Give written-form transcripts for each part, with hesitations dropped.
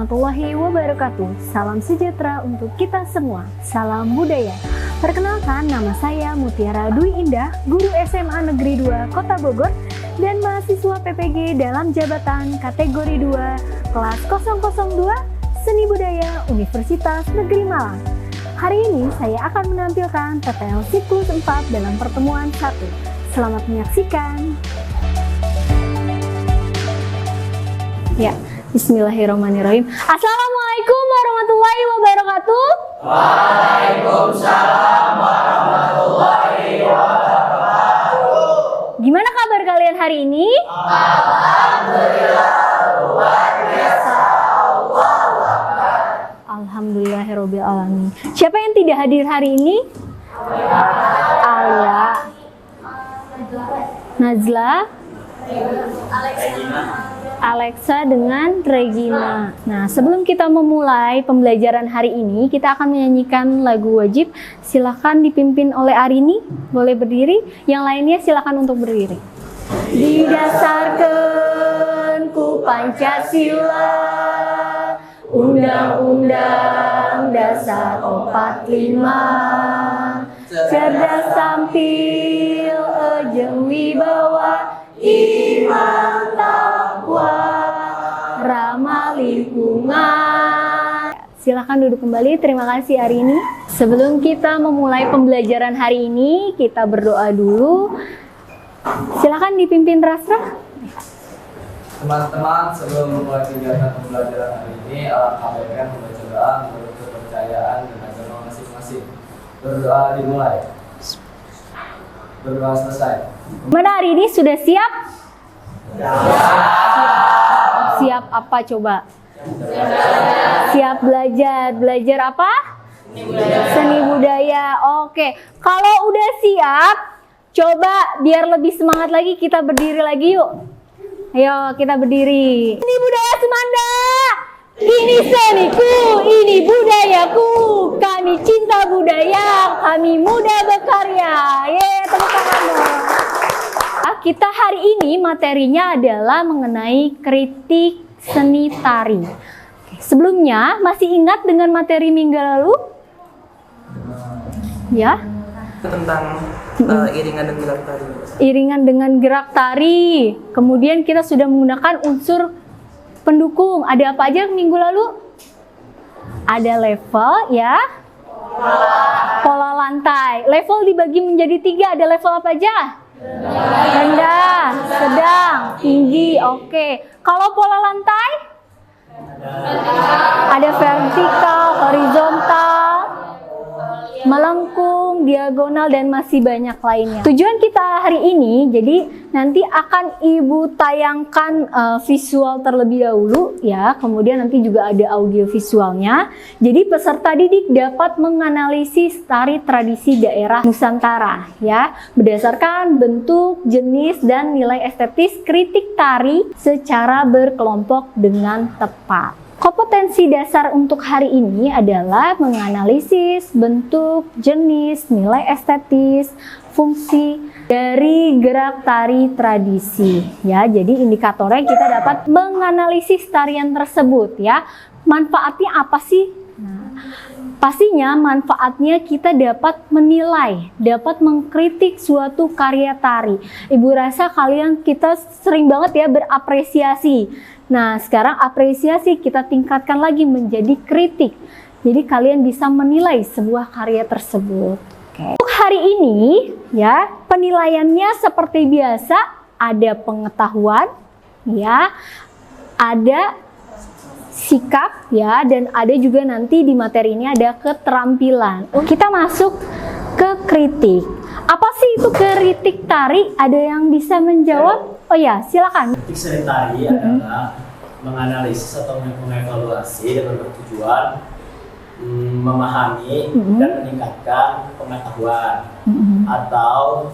warahmatullahi wabarakatuh. Salam sejahtera untuk kita semua. Salam budaya. Perkenalkan, nama saya Mutiara Dwi Indah, guru SMA Negeri 2 Kota Bogor dan mahasiswa PPG dalam jabatan kategori 2 kelas 002 Seni Budaya Universitas Negeri Malang. Hari ini saya akan menampilkan PPL siklus 4 dalam pertemuan 1. Selamat menyaksikan. Ya, bismillahirrahmanirrahim. Assalamualaikum warahmatullahi wabarakatuh. Waalaikumsalam warahmatullahi wabarakatuh. Gimana kabar kalian hari ini? Alhamdulillah, luar biasa. Alhamdulillahirabbil alamin. Siapa yang tidak hadir hari ini? Alia, Nazla, Alexa dengan Regina. Nah, sebelum kita memulai pembelajaran hari ini, kita akan menyanyikan lagu wajib. Silakan dipimpin oleh Arini. Boleh berdiri. Yang lainnya silakan untuk berdiri. Didasarkan ku Pancasila, Undang-Undang Dasar 45, cerdas tampil ejeng wibawa, iman takwa, ramah lingkungan. Silakan duduk kembali. Terima kasih Arini. Sebelum kita memulai pembelajaran hari ini, kita berdoa dulu. Silakan dipimpin Rasra. Teman-teman, sebelum memulai kegiatan pembelajaran hari ini, alangkah baiknya membaca doa menurut kepercayaan dan agama masing-masing. Berdoa dimulai. Berdoa selesai. Mana hari ini sudah siap? Siap apa coba? Siap belajar. Belajar apa? Seni budaya. Oke. Kalau udah siap, coba biar lebih semangat lagi kita berdiri lagi yuk. Ayo kita berdiri. Seni budaya Semanda. Ini seniku, ini budayaku. Kami cinta budaya, kami muda berkarya. Tepuk tangan dong. Kita hari ini materinya adalah mengenai kritik seni tari. Sebelumnya, masih ingat dengan materi minggu lalu? Ya? Tentang iringan dan gerak tari. Iringan dengan gerak tari. Kemudian kita sudah menggunakan unsur pendukung. Ada apa aja minggu lalu? Ada level ya. Pola lantai. Level dibagi menjadi 3. Ada level apa aja? Rendah, sedang, tinggi. Oke. Kalau pola lantai? Ada vertikal, horizontal, melengkung, diagonal, dan masih banyak lainnya. Tujuan kita hari ini, jadi nanti akan Ibu tayangkan visual terlebih dahulu ya, kemudian nanti juga ada audio visualnya. Jadi peserta didik dapat menganalisis tari tradisi daerah Nusantara ya, berdasarkan bentuk, jenis, dan nilai estetis kritik tari secara berkelompok dengan tepat. Kompetensi dasar untuk hari ini adalah menganalisis bentuk, jenis, nilai estetis, fungsi dari gerak tari tradisi. Ya, jadi indikatornya kita dapat menganalisis tarian tersebut ya. Manfaatnya apa sih? Nah, pastinya manfaatnya kita dapat menilai, dapat mengkritik suatu karya tari. Ibu rasa kita sering banget ya berapresiasi. Nah, sekarang apresiasi kita tingkatkan lagi menjadi kritik. Jadi kalian bisa menilai sebuah karya tersebut. Oke. Untuk hari ini ya, penilaiannya seperti biasa, ada pengetahuan ya, ada sikap ya, dan ada juga nanti di materi ini ada keterampilan. Kita masuk ke kritik. Apa sih itu kritik tari? Ada yang bisa menjawab? Oh ya, silakan. Kritik seni tari adalah menganalisis atau mengevaluasi dengan bertujuan memahami dan meningkatkan pengetahuan atau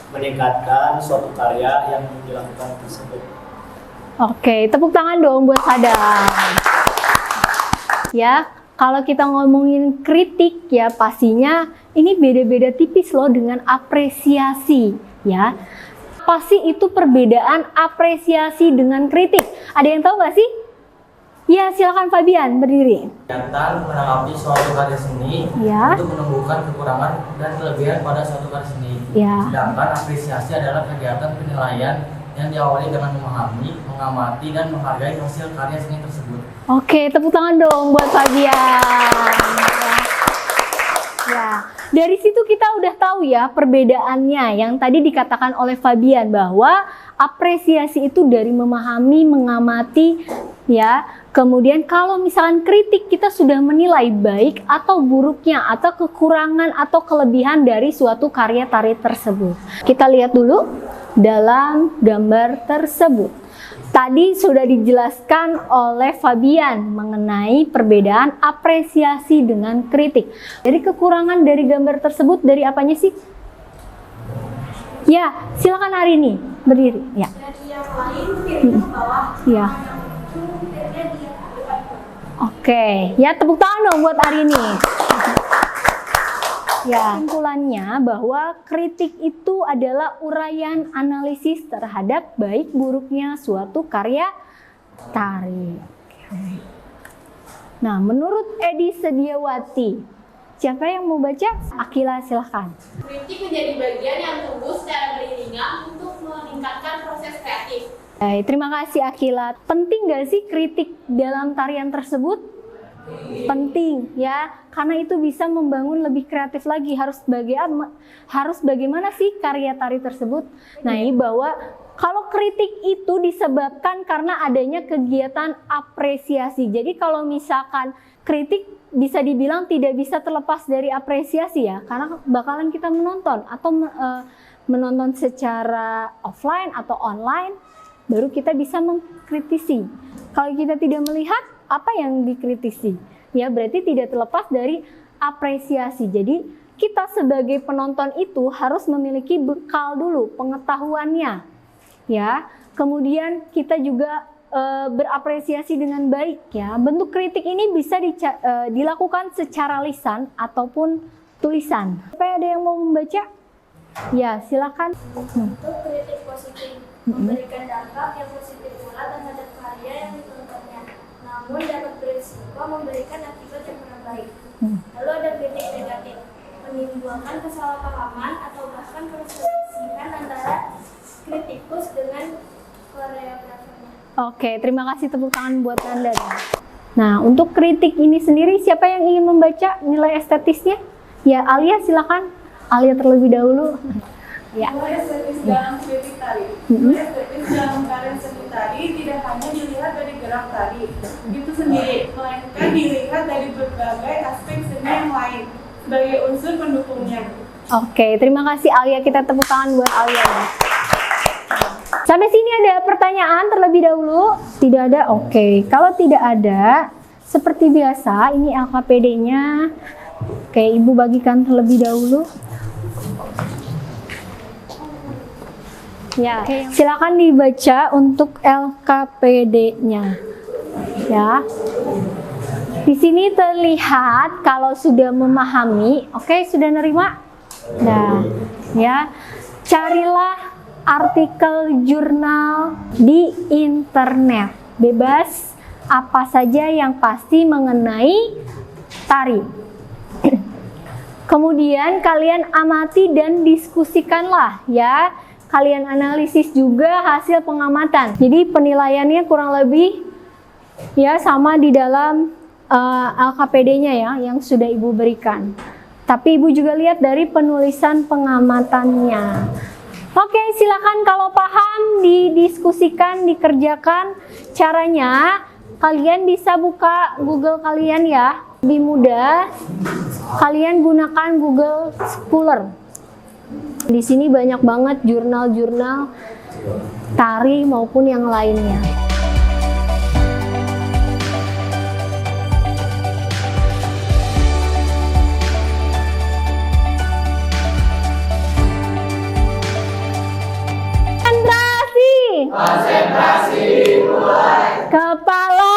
meningkatkan suatu karya yang dilakukan tersebut. Oke, tepuk tangan dong buat Sadam. Ya, kalau kita ngomongin kritik ya pastinya ini beda-beda tipis loh dengan apresiasi ya. Apa sih itu perbedaan apresiasi dengan kritik? Ada yang tahu nggak sih? Ya, silakan Fabian berdiri. Kegiatan menanggapi suatu karya seni Ya. untuk menemukan kekurangan dan kelebihan pada suatu karya seni. Ya. Sedangkan apresiasi adalah kegiatan penilaian yang diawali dengan memahami, mengamati, dan menghargai hasil karya seni tersebut. Oke, tepuk tangan dong buat Fabian. Ya, dari situ kita udah tahu ya perbedaannya yang tadi dikatakan oleh Fabian bahwa apresiasi itu dari memahami, mengamati, ya. Kemudian kalau misalkan kritik kita sudah menilai baik atau buruknya atau kekurangan atau kelebihan dari suatu karya tari tersebut. Kita lihat dulu dalam gambar tersebut. Tadi sudah dijelaskan oleh Fabian mengenai perbedaan apresiasi dengan kritik. Jadi kekurangan dari gambar tersebut dari apanya sih? Ya, silakan Arini berdiri. Ya. Dari yang lain kirim ke bawah. Ya. Oke, ya tepuk tangan dong buat Arini. Ya, kesimpulannya bahwa kritik itu adalah uraian analisis terhadap baik buruknya suatu karya tari. Nah, menurut Edi Sediawati, siapa yang mau baca? Akila, silahkan. Kritik menjadi bagian yang tumbuh secara beriringan untuk meningkatkan proses kreatif. Terima kasih Akila. Penting gak sih kritik dalam tarian tersebut? Penting ya, karena itu bisa membangun lebih kreatif lagi. Harus bagaimana sih karya tari tersebut? Nah, ini bahwa kalau kritik itu disebabkan karena adanya kegiatan apresiasi. Jadi kalau misalkan kritik bisa dibilang tidak bisa terlepas dari apresiasi ya, karena bakalan kita menonton atau menonton secara offline atau online, baru kita bisa mengkritisi. Kalau kita tidak melihat, apa yang dikritisi? Ya berarti tidak terlepas dari apresiasi. Jadi kita sebagai penonton itu harus memiliki bekal dulu, pengetahuannya. Ya, kemudian kita juga berapresiasi dengan baik ya. Bentuk kritik ini bisa dilakukan secara lisan ataupun tulisan. Apa ada yang mau membaca? Ya, silakan. Untuk kritik positif, memberikan dampak yang positif pula terhadap karya yang ditontonnya, namun dapat berisiko memberikan akibat yang kurang baik. Lalu ada kritik negatif, menimbulkan kesalahpahaman atau bahkan perselisihan antara kritikus dengan koreografernya. Oke, terima kasih tepuk tangan buat Anda. Nah, untuk kritik ini sendiri, siapa yang ingin membaca nilai estetisnya? Ya, Alia silakan. Alia terlebih dahulu. Ya. Nilai estetis dalam kritik tari. Nilai estetis dalam karya seni tari tidak hanya dilihat dari gerak tari itu sendiri, melainkan dilihat dari berbagai aspek seni yang lain sebagai unsur pendukungnya. Oke, terima kasih Alia. Kita tepuk tangan buat Alia. Sampai sini ada pertanyaan terlebih dahulu? Tidak ada? Oke, kalau tidak ada, seperti biasa, ini LKPD-nya. Oke, Ibu bagikan terlebih dahulu. Ya, silakan dibaca untuk LKPD-nya. Ya. Di sini terlihat kalau sudah memahami, oke, sudah nerima? Nah, ya. Carilah artikel jurnal di internet. Bebas apa saja yang pasti mengenai tari. Kemudian kalian amati dan diskusikanlah ya. Kalian analisis juga hasil pengamatan. Jadi penilaiannya kurang lebih ya sama di dalam LKPD-nya ya yang sudah Ibu berikan. Tapi Ibu juga lihat dari penulisan pengamatannya. Oke, silakan kalau paham didiskusikan, dikerjakan. Caranya kalian bisa buka Google kalian ya. Lebih mudah kalian gunakan Google Scholar. Di sini banyak banget jurnal-jurnal tari maupun yang lainnya. Konsentrasi dimulai. Kepala,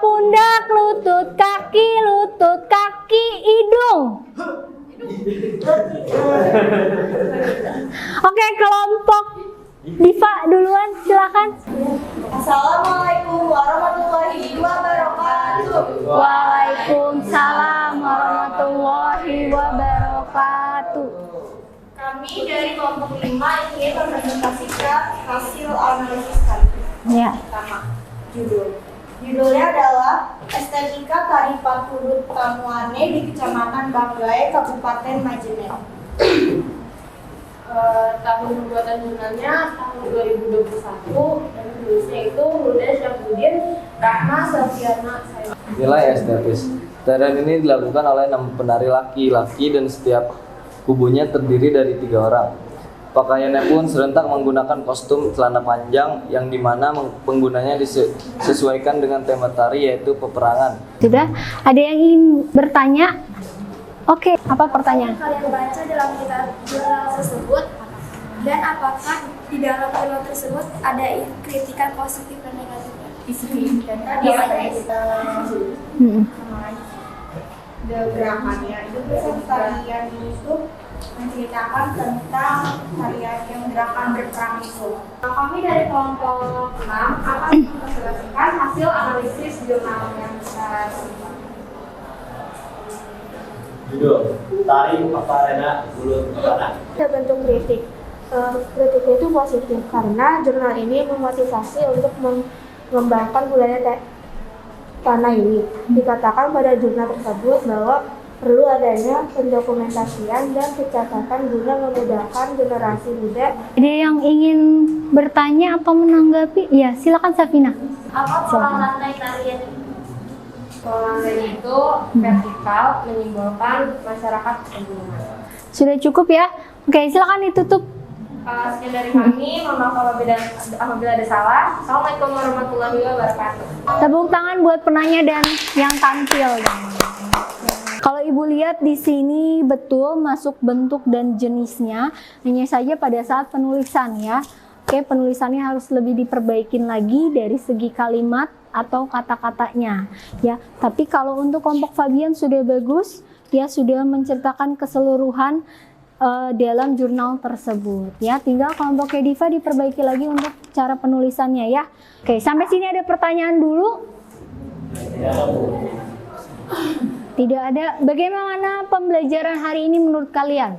pundak, lutut, kaki, hidung. Oke, kelompok Diva duluan, silakan. Assalamualaikum warahmatullahi wabarakatuh. Waalaikumsalam warahmatullahi wabarakatuh. Kami dari kelompok 5 ingin mempresentasikan hasil analisis kami. Ya. Pertama, judulnya adalah Estetika Tari Paturut Tamuane di Kecamatan Banggai, Kabupaten Majene. Tahun pembuatan jurnalnya tahun 2021 dan penulisnya itu Huda Syafudin Rahma Safiana. Nilai estetis. Tarian ini dilakukan oleh 6 penari laki-laki dan setiap kubunya terdiri dari 3 orang. Pakaiannya pun serentak menggunakan kostum celana panjang yang dimana penggunanya disesuaikan dengan tema tari yaitu peperangan. Sudah? Ada yang ingin bertanya? Oke, apa pertanyaan? Kalian baca dalam kitab jurnal tersebut dan apakah di dalam jurnal tersebut ada kritikan positif dan negatif? Dan tadi ada kita gerakannya itu tarian itu menceritakan tentang tarian yang gerakan berperang itu. Nah, kami dari kelompok 6 akan mempresentasikan hasil analisis jurnal yang kita simpan. Judul Tari Paparena Bulu Tanah. Ada bentuk kritik. Kritiknya itu positif karena jurnal ini memotivasi untuk mengembangkan budaya tanah ini. Dikatakan pada jurnal tersebut bahwa perlu adanya pendokumentasian dan pencatatan guna memudahkan generasi muda. Ada yang ingin bertanya atau menanggapi? Ya, silakan Safina. Apa pola lantai tarian ini? Pola lantainya itu vertikal, menyimbolkan masyarakat pegunungan. Sudah cukup ya? Oke, silakan ditutup. Sekian dari kami, mohon maaf apabila ada salah. Assalamualaikum warahmatullahi wabarakatuh. Tepuk tangan buat penanya dan yang tampil. Kalau Ibu lihat di sini betul masuk bentuk dan jenisnya, hanya saja pada saat penulisan ya. Oke, penulisannya harus lebih diperbaikin lagi dari segi kalimat atau kata-katanya ya. Tapi kalau untuk kelompok Fabian sudah bagus, ya sudah menceritakan keseluruhan dalam jurnal tersebut ya. Tinggal kelompok Diva diperbaiki lagi untuk cara penulisannya ya. Oke, sampai sini ada pertanyaan dulu? Tidak ada. Bagaimana pembelajaran hari ini menurut kalian?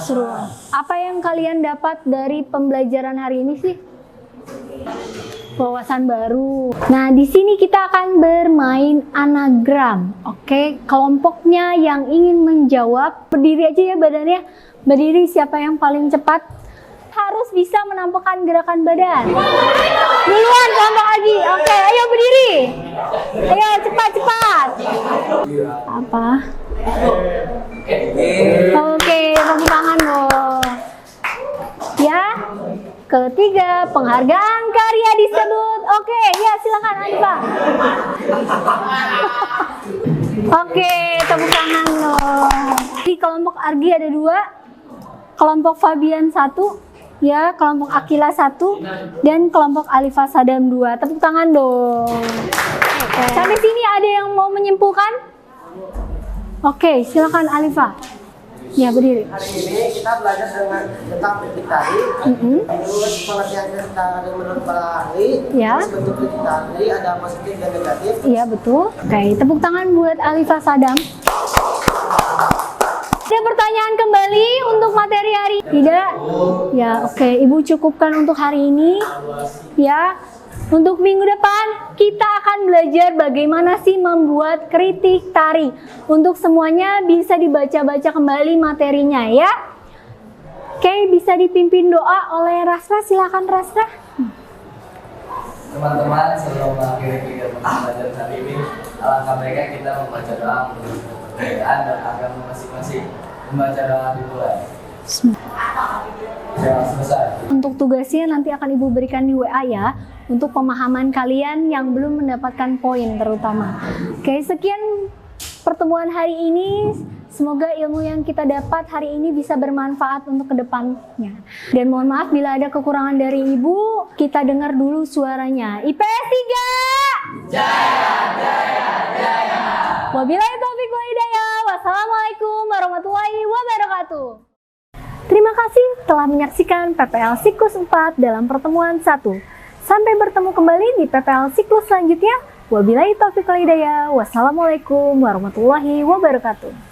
Seru. Apa yang kalian dapat dari pembelajaran hari ini sih? Wawasan baru. Nah, di sini kita akan bermain anagram. Oke, kelompoknya yang ingin menjawab, berdiri aja ya badannya. Berdiri, siapa yang paling cepat harus bisa menampakkan gerakan badan. Duluan kelompok lagi. Oke, ayo berdiri. Ayo cepat. Apa? Oke, tepuk tangan loh. Ya. Ketiga, penghargaan karya disebut. Oke, ya silakan Anifa. Oke, tepuk tangan loh. Di kelompok Argi ada 2, kelompok Fabian 1, ya, kelompok Akila 1, dan kelompok Alifa Sadam 2. Tepuk tangan dong. Sampai sini ada yang mau menyimpulkan? Oke, silakan Alifa. Ya, berdiri. Hari ini kita belajar tentang kritik tari, terus pengertian kritik tari menurut para ahli, Ya. terus bentuk kritik tari ada positif dan negatif. Iya, betul. Oke, tepuk tangan buat Alifa Sadam. Ada pertanyaan kembali untuk materi hari ini? Tidak? Ya, oke. Ibu cukupkan untuk hari ini. Ya. Untuk minggu depan, kita akan belajar bagaimana sih membuat kritik tari. Untuk semuanya bisa dibaca-baca kembali materinya ya. Oke, bisa dipimpin doa oleh Rasra. Silakan Rasra. Teman-teman, sebelum mengakhiri kegiatan pembelajaran hari ini, alangkah baiknya kita membaca doa menurut kepercayaan dan agama masing-masing. Membaca doa dimulai. Ya, selesai. Untuk tugasnya nanti akan Ibu berikan di WA ya, untuk pemahaman kalian yang belum mendapatkan poin terutama. Oke, sekian pertemuan hari ini. Semoga ilmu yang kita dapat hari ini bisa bermanfaat untuk kedepannya. Dan mohon maaf bila ada kekurangan dari Ibu, kita dengar dulu suaranya. IPS 3! Jaya, jaya, jaya! Wabillahi taufiq wal hidayah. Wassalamualaikum warahmatullahi wabarakatuh. Terima kasih telah menyaksikan PPL Siklus 4 dalam pertemuan 1. Sampai bertemu kembali di PPL Siklus selanjutnya. Wabillahi taufiq wal hidayah. Wassalamualaikum warahmatullahi wabarakatuh.